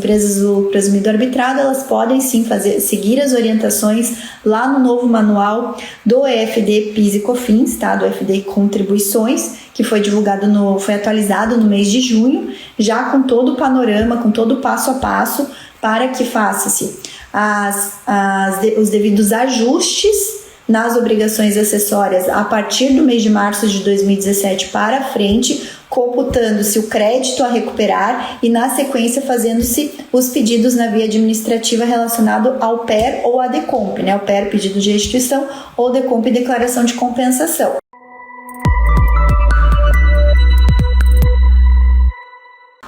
empresas do lucro presumido arbitrado, elas podem sim seguir as orientações lá no novo manual do EFD PIS e COFINS, tá? Do EFD Contribuições, que foi atualizado no mês de junho, já com todo o panorama, com todo o passo a passo, para que faça-se os devidos ajustes nas obrigações acessórias a partir do mês de março de 2017 para frente, computando-se o crédito a recuperar e, na sequência, fazendo-se os pedidos na via administrativa relacionado ao PER ou à DECOMP, né? O PER, pedido de restituição, ou DECOMP, declaração de compensação.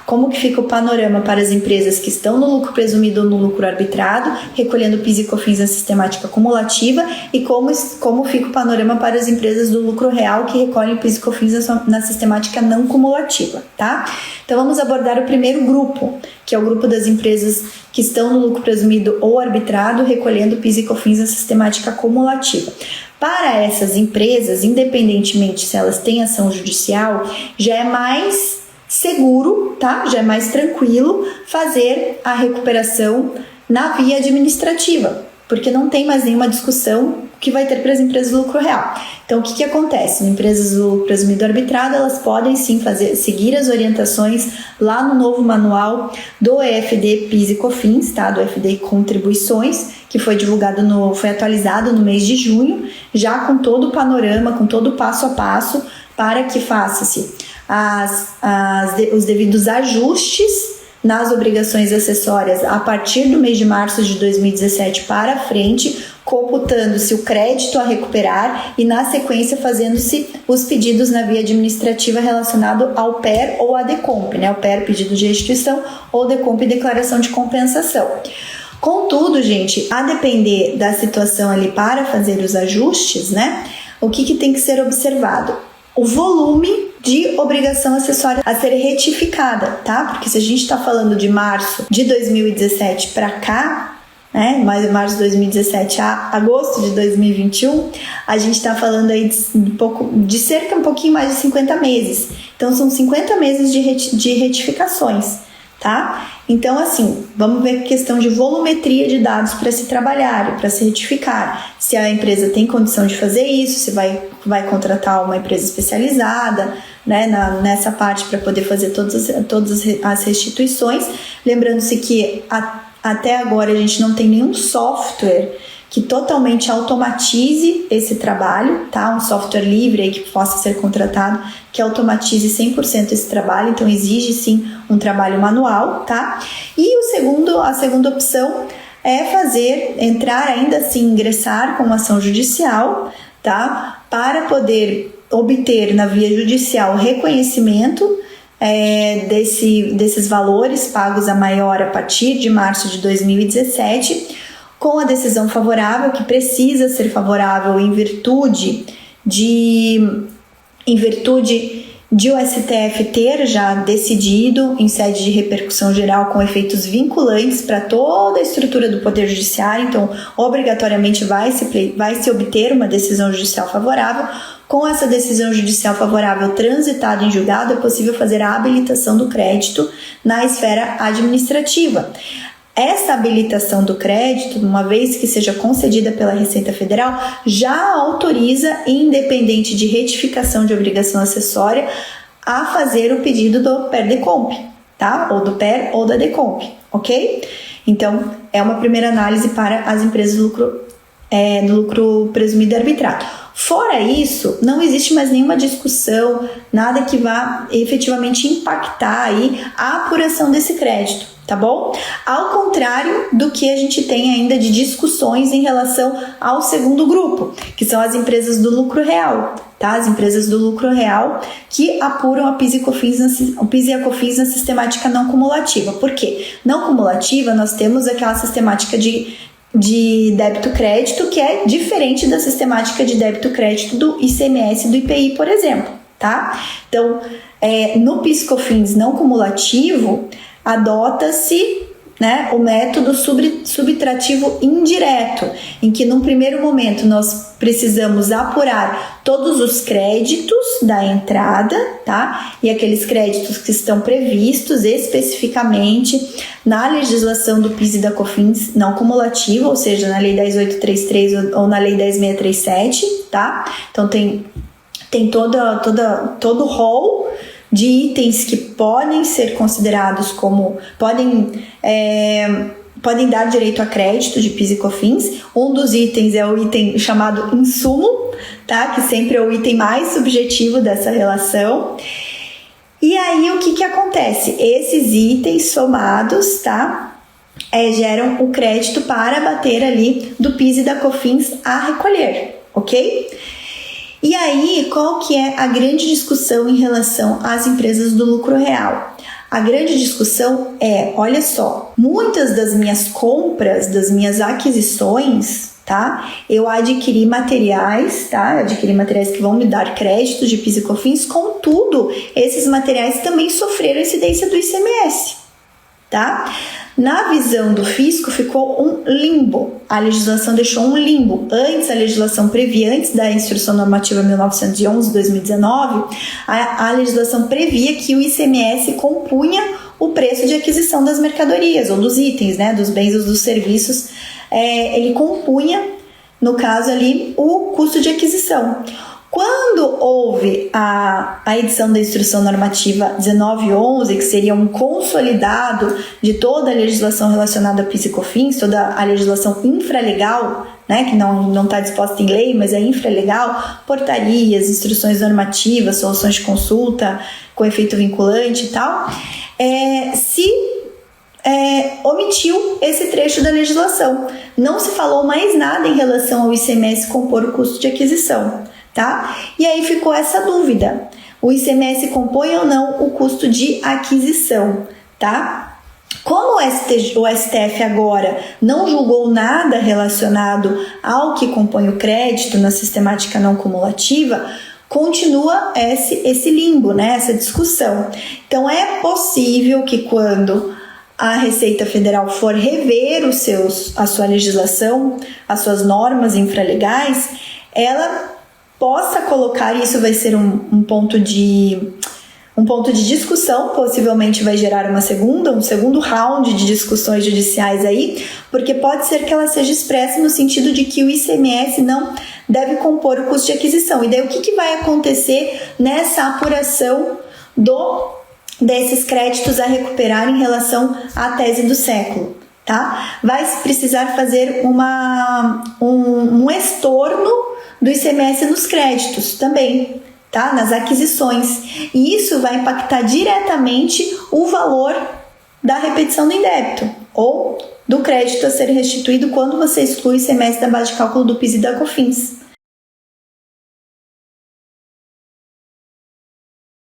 Como que fica o panorama para as empresas que estão no lucro presumido ou no lucro arbitrado, recolhendo PIS e COFINS na sistemática cumulativa, e como fica o panorama para as empresas do lucro real que recolhem PIS e COFINS na sistemática não cumulativa, tá? Então vamos abordar o primeiro grupo, que é o grupo das empresas que estão no lucro presumido ou arbitrado, recolhendo PIS e COFINS na sistemática cumulativa. Para essas empresas, independentemente se elas têm ação judicial, já é mais seguro, tá? Já é mais tranquilo fazer a recuperação na via administrativa, porque não tem mais nenhuma discussão que vai ter para as empresas do lucro real. Então, o que acontece? As empresas do lucro presumido arbitrado, elas podem sim seguir as orientações lá no novo manual do EFD PIS e COFINS, tá? Do EFD Contribuições, que foi atualizado no mês de junho, já com todo o panorama, com todo o passo a passo, para que faça-se os devidos ajustes nas obrigações acessórias a partir do mês de março de 2017 para frente, computando-se o crédito a recuperar e, na sequência, fazendo-se os pedidos na via administrativa relacionado ao PER ou à DECOMP, né? O PER, pedido de restituição, ou DECOMP, declaração de compensação. Contudo, gente, a depender da situação ali para fazer os ajustes, né? O que tem que ser observado? O volume de obrigação acessória a ser retificada, tá? Porque se a gente está falando de março de 2017 para cá, né? Março de 2017 a agosto de 2021, a gente está falando aí de cerca um pouquinho mais de 50 meses. Então, são 50 meses de retificações, tá? Então, assim, vamos ver a questão de volumetria de dados para se trabalhar, para se retificar. Se a empresa tem condição de fazer isso, se vai contratar uma empresa especializada, né, nessa parte para poder fazer todas as restituições. Lembrando-se que até agora a gente não tem nenhum software que totalmente automatize esse trabalho, tá? Um software livre aí que possa ser contratado, que automatize 100% esse trabalho, então exige sim um trabalho manual, tá? E a segunda opção é entrar ainda assim, ingressar com uma ação judicial, tá? Para poder obter na via judicial reconhecimento desses valores pagos a maior a partir de março de 2017, com a decisão favorável, que precisa ser favorável em virtude de o STF ter já decidido em sede de repercussão geral com efeitos vinculantes para toda a estrutura do Poder Judiciário. Então, obrigatoriamente vai se obter uma decisão judicial favorável. Com essa decisão judicial favorável transitada em julgado, é possível fazer a habilitação do crédito na esfera administrativa. Essa habilitação do crédito, uma vez que seja concedida pela Receita Federal, já autoriza, independente de retificação de obrigação acessória, a fazer o pedido do PER-DECOMP, tá? Ou do PER ou da DECOMP, ok? Então, é uma primeira análise para as empresas do lucro presumido arbitrado. Fora isso, não existe mais nenhuma discussão, nada que vá efetivamente impactar aí a apuração desse crédito, tá bom? Ao contrário do que a gente tem ainda de discussões em relação ao segundo grupo, que são as empresas do lucro real, tá? As empresas do lucro real que apuram a PIS e a COFINS na sistemática não cumulativa. Por quê? Não cumulativa, nós temos aquela sistemática de débito-crédito, que é diferente da sistemática de débito-crédito do ICMS e do IPI, por exemplo, tá? Então, no PIS/COFINS não cumulativo, adota-se né, o método subtrativo indireto, em que num primeiro momento nós precisamos apurar todos os créditos da entrada, tá? E aqueles créditos que estão previstos especificamente na legislação do PIS e da COFINS não cumulativa, ou seja, na Lei 10.833 ou na Lei 10.637, tá? Então tem todo o rol de itens que podem ser considerados como podem dar direito a crédito de PIS e COFINS. Um dos itens é o item chamado insumo, tá? Que sempre é o item mais subjetivo dessa relação. E aí o que acontece? Esses itens somados, tá? Geram o crédito para bater ali do PIS e da COFINS a recolher, ok? E aí, qual que é a grande discussão em relação às empresas do lucro real? A grande discussão é, olha só, muitas das minhas compras, das minhas aquisições, tá? Eu adquiri materiais, tá? Adquiri materiais que vão me dar créditos de PIS e COFINS, contudo, esses materiais também sofreram incidência do ICMS, tá? Na visão do fisco ficou um limbo, a legislação deixou um limbo. Antes, a legislação previa, antes da Instrução Normativa 1911-2019, a legislação previa que o ICMS compunha o preço de aquisição das mercadorias, ou dos itens, né, dos bens ou dos serviços, ele compunha, no caso ali, o custo de aquisição. Quando houve a edição da Instrução Normativa 1911, que seria um consolidado de toda a legislação relacionada a PIS e COFINS, toda a legislação infralegal, né, que não está disposta em lei, mas é infralegal, portarias, instruções normativas, soluções de consulta com efeito vinculante e tal, omitiu esse trecho da legislação. Não se falou mais nada em relação ao ICMS compor o custo de aquisição. Tá? E aí ficou essa dúvida, o ICMS compõe ou não o custo de aquisição, tá? Como o STF agora não julgou nada relacionado ao que compõe o crédito na sistemática não cumulativa, continua esse limbo, né? Essa discussão. Então é possível que quando a Receita Federal for rever a sua legislação, as suas normas infralegais, ela possa colocar, e isso vai ser um ponto de discussão, possivelmente vai gerar um segundo round de discussões judiciais aí, porque pode ser que ela seja expressa no sentido de que o ICMS não deve compor o custo de aquisição. E daí o que vai acontecer nessa apuração desses créditos a recuperar em relação à tese do século? Tá? Vai precisar fazer um estorno do ICMS nos créditos também, tá? Nas aquisições. E isso vai impactar diretamente o valor da repetição do indébito ou do crédito a ser restituído quando você exclui o ICMS da base de cálculo do PIS e da COFINS.